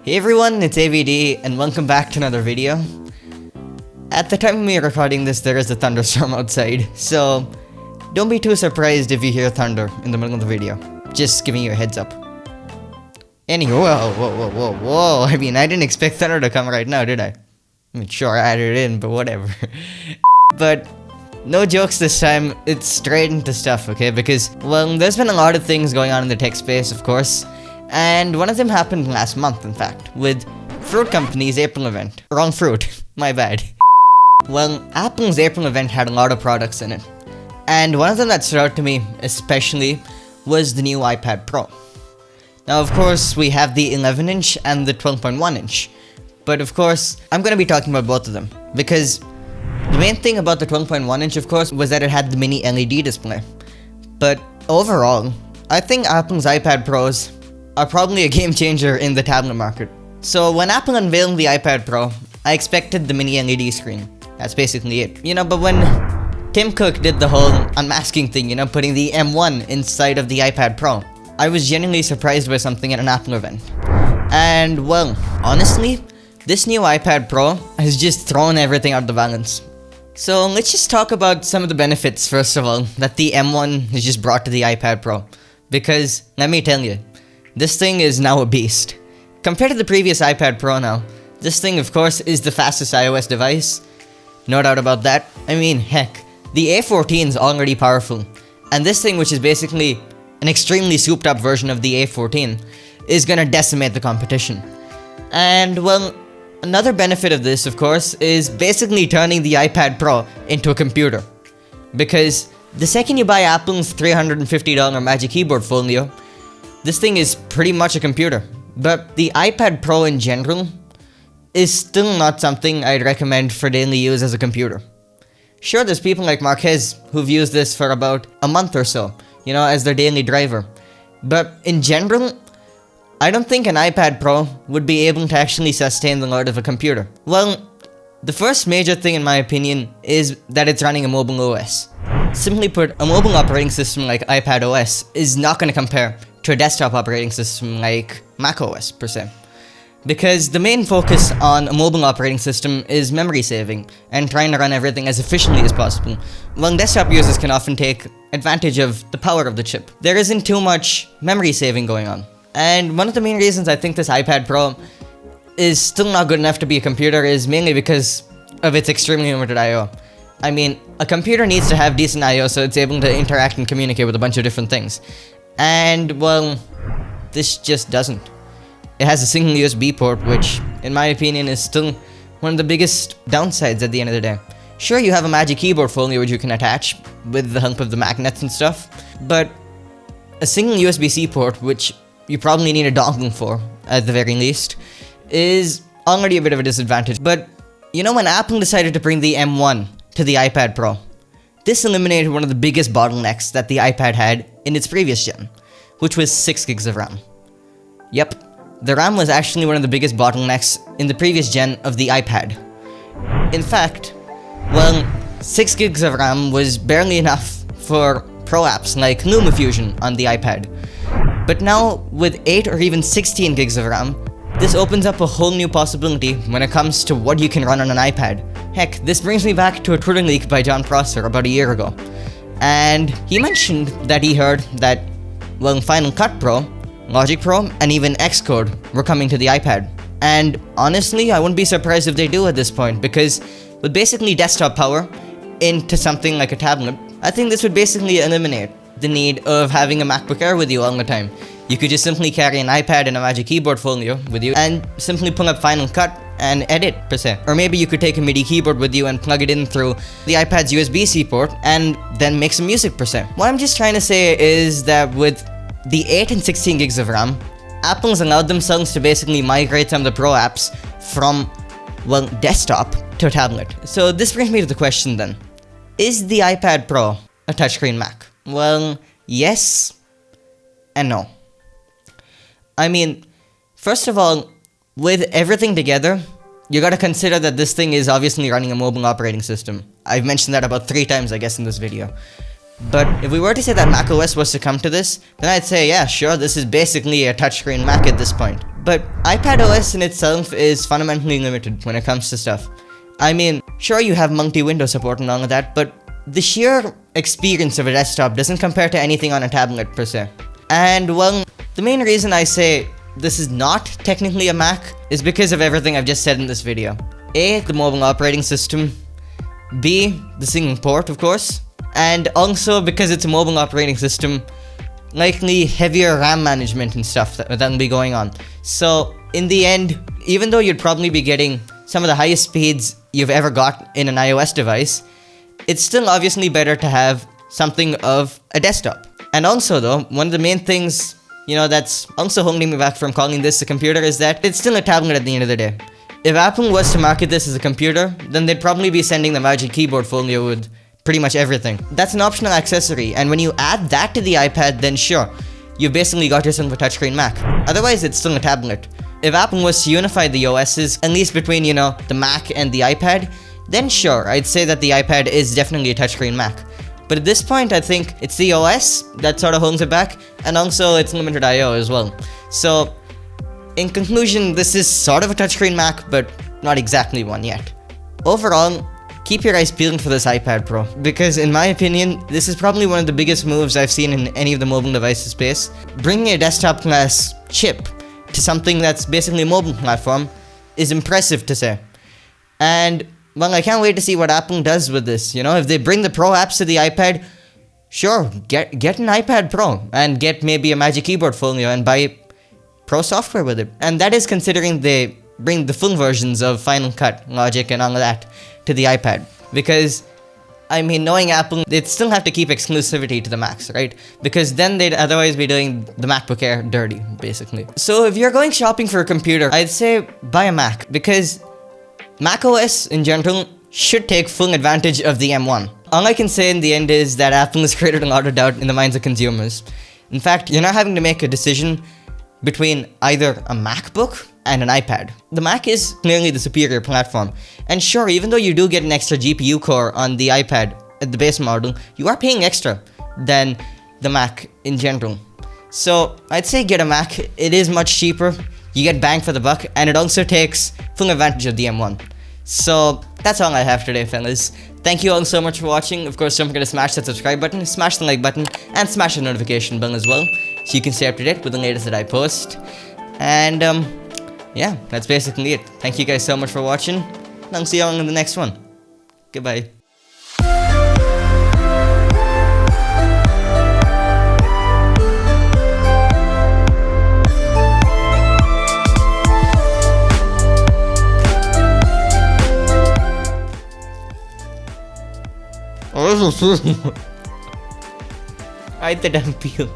Hey everyone, it's AVD and welcome back to another video. At the time of me recording this, there is a thunderstorm outside, so don't be too surprised if you hear thunder in the middle of the video. Just giving you a heads up. Anyway, whoa. I mean, I didn't expect thunder to come right now, did I? I mean, sure, I added it in, but whatever. But no jokes this time, it's straight into stuff, okay? Because, well, there's been a lot of things going on in the tech space, of course. And one of them happened last month, in fact, with Fruit Company's April event. Wrong fruit, my bad. Well, Apple's April event had a lot of products in it. And one of them that stood out to me, especially, was the new iPad Pro. Now, of course, we have the 11-inch and the 12.1-inch. But of course, I'm going to be talking about both of them. Because the main thing about the 12.1-inch, of course, was that it had the mini LED display. But overall, I think Apple's iPad Pros are probably a game changer in the tablet market. So when Apple unveiled the iPad Pro, I expected the mini LED screen. That's basically it. But when Tim Cook did the whole unmasking thing, putting the M1 inside of the iPad Pro, I was genuinely surprised by something at an Apple event. And well, honestly, this new iPad Pro has just thrown everything out of the balance. So let's just talk about some of the benefits, first of all, that the M1 has just brought to the iPad Pro. Because, let me tell you, this thing is now a beast. Compared to the previous iPad Pro now, this thing of course is the fastest iOS device. No doubt about that. I mean, heck, the A14 is already powerful. And this thing, which is basically an extremely souped up version of the A14, is gonna decimate the competition. And well, another benefit of this, of course, is basically turning the iPad Pro into a computer. Because the second you buy Apple's $350 Magic Keyboard Folio, this thing is pretty much a computer. But the iPad Pro in general is still not something I'd recommend for daily use as a computer. Sure, there's people like Marquez who've used this for about a month or so, as their daily driver. But in general, I don't think an iPad Pro would be able to actually sustain the load of a computer. Well, the first major thing in my opinion is that it's running a mobile OS. Simply put, a mobile operating system like iPad OS is not going to compare to a desktop operating system like macOS per se. Because the main focus on a mobile operating system is memory saving and trying to run everything as efficiently as possible, while desktop users can often take advantage of the power of the chip. There isn't too much memory saving going on. And one of the main reasons I think this iPad Pro is still not good enough to be a computer is mainly because of its extremely limited I/O. I mean, a computer needs to have decent I/O so it's able to interact and communicate with a bunch of different things. And, well, this just doesn't. It has a single USB port, which, in my opinion, is still one of the biggest downsides at the end of the day. Sure, you have a Magic Keyboard Folio which you can attach with the help of the magnets and stuff, but a single USB-C port, which you probably need a dongle for, at the very least, is already a bit of a disadvantage. But, when Apple decided to bring the M1 to the iPad Pro, this eliminated one of the biggest bottlenecks that the iPad had in its previous gen, which was 6 gigs of RAM. Yep, the RAM was actually one of the biggest bottlenecks in the previous gen of the iPad. In fact, well, 6 gigs of RAM was barely enough for pro apps like LumaFusion on the iPad. But now, with 8 or even 16 gigs of RAM, this opens up a whole new possibility when it comes to what you can run on an iPad. Heck, this brings me back to a Twitter leak by Jon Prosser about a year ago. And he mentioned that he heard that, well, Final Cut Pro, Logic Pro, and even Xcode were coming to the iPad. And honestly, I wouldn't be surprised if they do at this point, because with basically desktop power into something like a tablet, I think this would basically eliminate the need of having a MacBook Air with you all the time. You could just simply carry an iPad and a Magic Keyboard Folio with you and simply pull up Final Cut and edit, per se. Or maybe you could take a MIDI keyboard with you and plug it in through the iPad's USB-C port and then make some music, per se. What I'm just trying to say is that with the 8 and 16 gigs of RAM, Apple's allowed themselves to basically migrate some of the Pro apps from, well, desktop to a tablet. So this brings me to the question then. Is the iPad Pro a touchscreen Mac? Well, yes and no. I mean, first of all, with everything together, you gotta consider that this thing is obviously running a mobile operating system. I've mentioned that about 3 times, I guess, in this video. But if we were to say that macOS was to come to this, then I'd say, yeah, sure, this is basically a touchscreen Mac at this point. But iPadOS in itself is fundamentally limited when it comes to stuff. I mean, sure, you have multi-window support and all of that, but the sheer experience of a desktop doesn't compare to anything on a tablet per se. And well, the main reason I say this is not technically a Mac is because of everything I've just said in this video. A, the mobile operating system. B, the single port, of course. And also because it's a mobile operating system, likely heavier RAM management and stuff that'll be going on. So in the end, even though you'd probably be getting some of the highest speeds you've ever got in an iOS device, it's still obviously better to have something of a desktop. And also though, one of the main things, that's also holding me back from calling this a computer is that it's still a tablet at the end of the day. If Apple was to market this as a computer, then they'd probably be sending the Magic Keyboard Folio with pretty much everything. That's an optional accessory, and when you add that to the iPad, then sure, you've basically got yourself a touchscreen Mac. Otherwise, it's still a tablet. If Apple was to unify the OSs, at least between, the Mac and the iPad, then sure, I'd say that the iPad is definitely a touchscreen Mac. But at this point, I think it's the OS that sort of holds it back, and also it's limited I/O as well. So, in conclusion, this is sort of a touchscreen Mac, but not exactly one yet. Overall, keep your eyes peeled for this iPad Pro, because in my opinion, this is probably one of the biggest moves I've seen in any of the mobile devices space. Bringing a desktop class chip to something that's basically a mobile platform is impressive to say. And well, I can't wait to see what Apple does with this. If they bring the Pro apps to the iPad, sure, get an iPad Pro and get maybe a Magic Keyboard Folio and buy Pro software with it. And that is considering they bring the full versions of Final Cut, Logic, and all of that to the iPad. Because, I mean, knowing Apple, they'd still have to keep exclusivity to the Macs, right? Because then they'd otherwise be doing the MacBook Air dirty, basically. So if you're going shopping for a computer, I'd say buy a Mac, because macOS in general should take full advantage of the M1. All I can say in the end is that Apple has created a lot of doubt in the minds of consumers. In fact, you're now having to make a decision between either a MacBook and an iPad. The Mac is clearly the superior platform. And sure, even though you do get an extra GPU core on the iPad at the base model, you are paying extra than the Mac in general. So I'd say get a Mac. It is much cheaper. You get bang for the buck, and it also takes full advantage of the M1. So that's all I have today, fellas. Thank you all so much for watching. Of course, don't forget to smash that subscribe button, smash the like button, and smash the notification bell as well, so you can stay up to date with the latest that I post. And yeah, that's basically it. Thank you guys so much for watching, and I'll see you all in the next one. Goodbye. Ay, te dan peel.